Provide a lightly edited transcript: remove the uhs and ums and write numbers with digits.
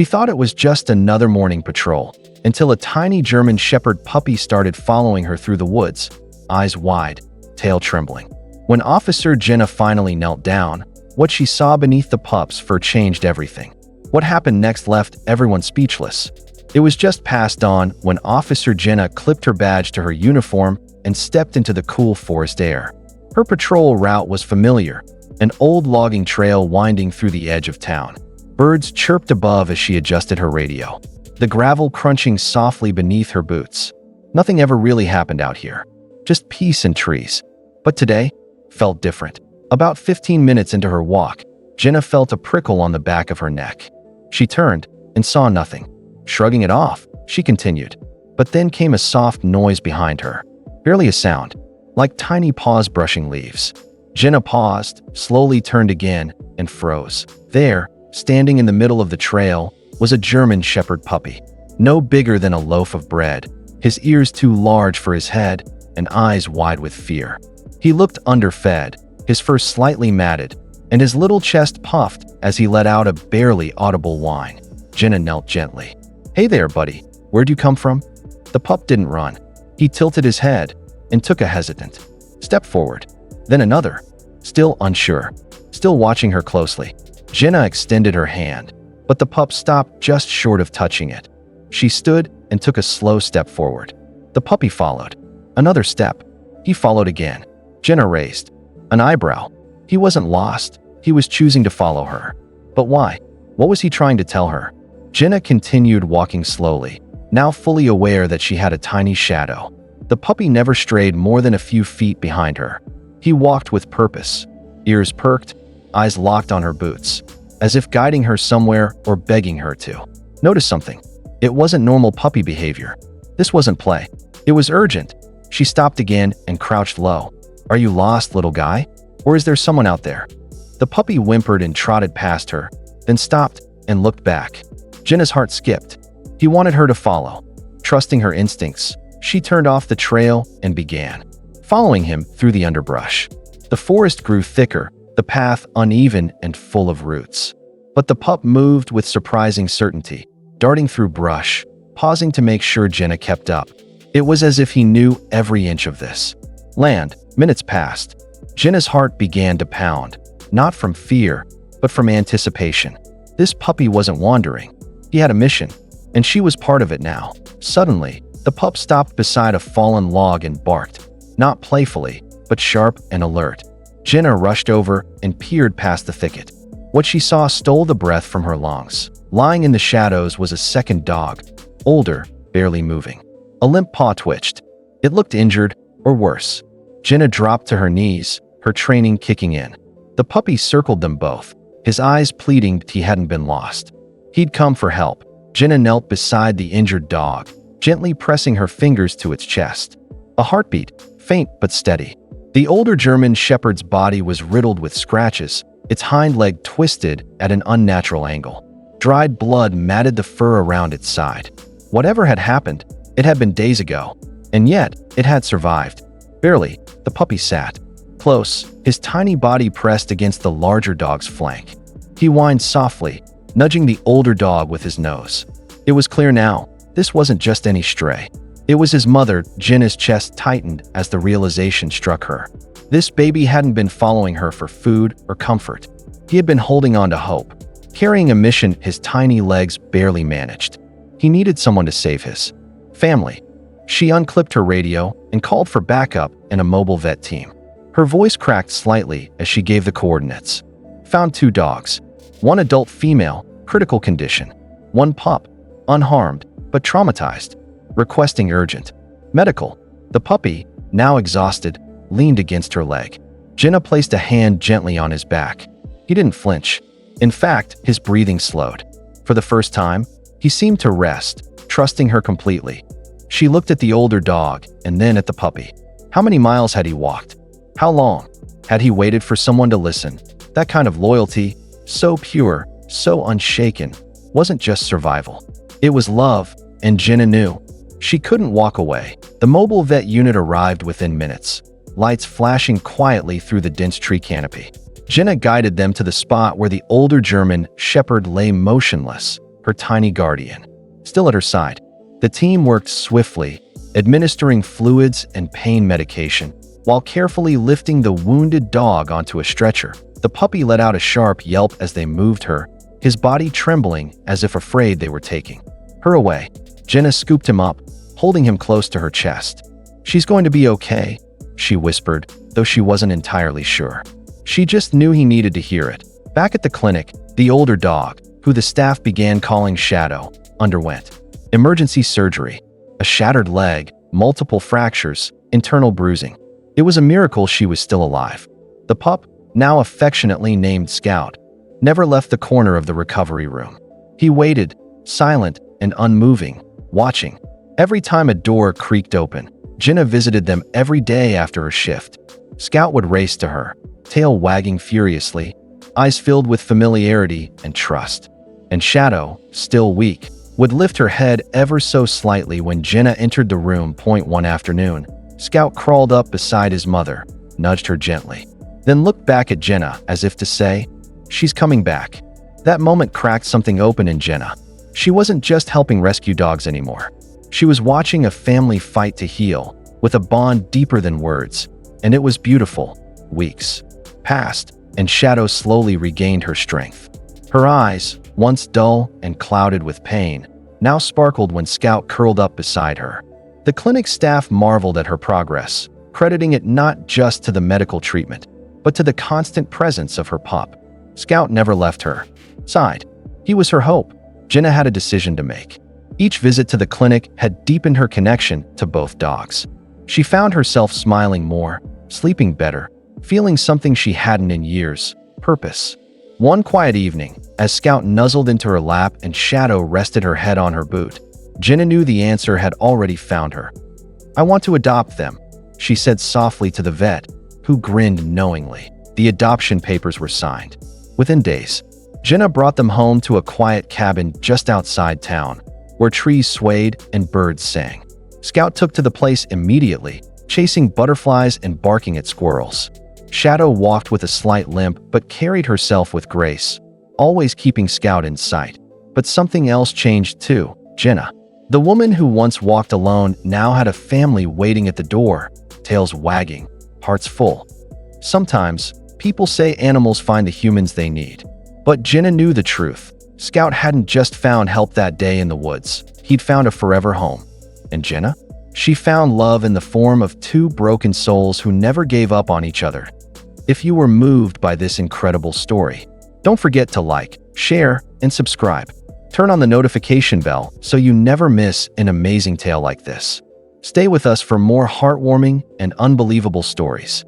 She thought it was just another morning patrol, until a tiny German Shepherd puppy started following her through the woods, eyes wide, tail trembling. When Officer Jenna finally knelt down, what she saw beneath the pup's fur changed everything. What happened next left everyone speechless. It was just past dawn when Officer Jenna clipped her badge to her uniform and stepped into the cool forest air. Her patrol route was familiar, an old logging trail winding through the edge of town. Birds chirped above as she adjusted her radio, the gravel crunching softly beneath her boots. Nothing ever really happened out here, just peace and trees. But today felt different. About 15 minutes into her walk, Jenna felt a prickle on the back of her neck. She turned and saw nothing. Shrugging it off, she continued. But then came a soft noise behind her. Barely a sound, like tiny paws brushing leaves. Jenna paused, slowly turned again, and froze. There, standing in the middle of the trail, was a German Shepherd puppy. No bigger than a loaf of bread, his ears too large for his head, and eyes wide with fear. He looked underfed, his fur slightly matted, and his little chest puffed as he let out a barely audible whine. Jenna knelt gently. "Hey there, buddy. Where'd you come from?" The pup didn't run. He tilted his head and took a hesitant step forward. Then another, still unsure, still watching her closely. Jenna extended her hand, but the pup stopped just short of touching it. She stood and took a slow step forward. The puppy followed. Another step. He followed again. Jenna raised an eyebrow. He wasn't lost. He was choosing to follow her. But why? What was he trying to tell her? Jenna continued walking slowly, now fully aware that she had a tiny shadow. The puppy never strayed more than a few feet behind her. He walked with purpose, ears perked, eyes locked on her boots, as if guiding her somewhere or begging her to. Notice something. It wasn't normal puppy behavior. This wasn't play. It was urgent. She stopped again and crouched low. "Are you lost, little guy? Or is there someone out there?" The puppy whimpered and trotted past her, then stopped and looked back. Jenna's heart skipped. He wanted her to follow. Trusting her instincts, she turned off the trail and began following him through the underbrush. The forest grew thicker, the path uneven and full of roots. But the pup moved with surprising certainty, darting through brush, pausing to make sure Jenna kept up. It was as if he knew every inch of this land. Minutes passed. Jenna's heart began to pound, not from fear, but from anticipation. This puppy wasn't wandering. He had a mission, and she was part of it now. Suddenly, the pup stopped beside a fallen log and barked, not playfully, but sharp and alert. Jenna rushed over and peered past the thicket. What she saw stole the breath from her lungs. Lying in the shadows was a second dog, older, barely moving. A limp paw twitched. It looked injured, or worse. Jenna dropped to her knees, her training kicking in. The puppy circled them both, his eyes pleading he hadn't been lost. He'd come for help. Jenna knelt beside the injured dog, gently pressing her fingers to its chest. A heartbeat, faint but steady. The older German Shepherd's body was riddled with scratches, its hind leg twisted at an unnatural angle. Dried blood matted the fur around its side. Whatever had happened, it had been days ago, and yet it had survived. Barely, the puppy sat close, his tiny body pressed against the larger dog's flank. He whined softly, nudging the older dog with his nose. It was clear now, this wasn't just any stray. It was his mother. Jenna's chest tightened as the realization struck her. This baby hadn't been following her for food or comfort. He had been holding on to hope, carrying a mission his tiny legs barely managed. He needed someone to save his family. She unclipped her radio and called for backup and a mobile vet team. Her voice cracked slightly as she gave the coordinates. Found 2 dogs. 1 adult female, critical condition. 1 pup, unharmed, but traumatized. Requesting urgent medical. The puppy, now exhausted, leaned against her leg. Jenna placed a hand gently on his back. He didn't flinch. In fact, his breathing slowed. For the first time, he seemed to rest, trusting her completely. She looked at the older dog and then at the puppy. How many miles had he walked? How long? Had he waited for someone to listen? That kind of loyalty, so pure, so unshaken, wasn't just survival. It was love, and Jenna knew. She couldn't walk away. The mobile vet unit arrived within minutes, lights flashing quietly through the dense tree canopy. Jenna guided them to the spot where the older German Shepherd lay motionless, her tiny guardian, still at her side. The team worked swiftly, administering fluids and pain medication, while carefully lifting the wounded dog onto a stretcher. The puppy let out a sharp yelp as they moved her, his body trembling as if afraid they were taking her away. Jenna scooped him up, holding him close to her chest. "She's going to be okay," she whispered, though she wasn't entirely sure. She just knew he needed to hear it. Back at the clinic, the older dog, who the staff began calling Shadow, underwent emergency surgery. A shattered leg, multiple fractures, internal bruising. It was a miracle she was still alive. The pup, now affectionately named Scout, never left the corner of the recovery room. He waited, silent and unmoving, watching. Every time a door creaked open, Jenna visited them every day after her shift. Scout would race to her, tail wagging furiously, eyes filled with familiarity and trust. And Shadow, still weak, would lift her head ever so slightly when Jenna entered the room. One afternoon, Scout crawled up beside his mother, nudged her gently, then looked back at Jenna as if to say, "She's coming back." That moment cracked something open in Jenna. She wasn't just helping rescue dogs anymore. She was watching a family fight to heal, with a bond deeper than words, and it was beautiful. Weeks passed, and Shadow slowly regained her strength. Her eyes, once dull and clouded with pain, now sparkled when Scout curled up beside her. The clinic staff marveled at her progress, crediting it not just to the medical treatment, but to the constant presence of her pup. Scout never left her side. He was her hope. Jenna had a decision to make. Each visit to the clinic had deepened her connection to both dogs. She found herself smiling more, sleeping better, feeling something she hadn't in years: purpose. One quiet evening, as Scout nuzzled into her lap and Shadow rested her head on her boot, Jenna knew the answer had already found her. "I want to adopt them," she said softly to the vet, who grinned knowingly. The adoption papers were signed. Within days, Jenna brought them home to a quiet cabin just outside town, where trees swayed and birds sang. Scout took to the place immediately, chasing butterflies and barking at squirrels. Shadow walked with a slight limp but carried herself with grace, always keeping Scout in sight. But something else changed too. Jenna, the woman who once walked alone, now had a family waiting at the door, tails wagging, hearts full. Sometimes, people say animals find the humans they need. But Jenna knew the truth. Scout hadn't just found help that day in the woods. He'd found a forever home. And Jenna? She found love in the form of two broken souls who never gave up on each other. If you were moved by this incredible story, don't forget to like, share, and subscribe. Turn on the notification bell so you never miss an amazing tale like this. Stay with us for more heartwarming and unbelievable stories.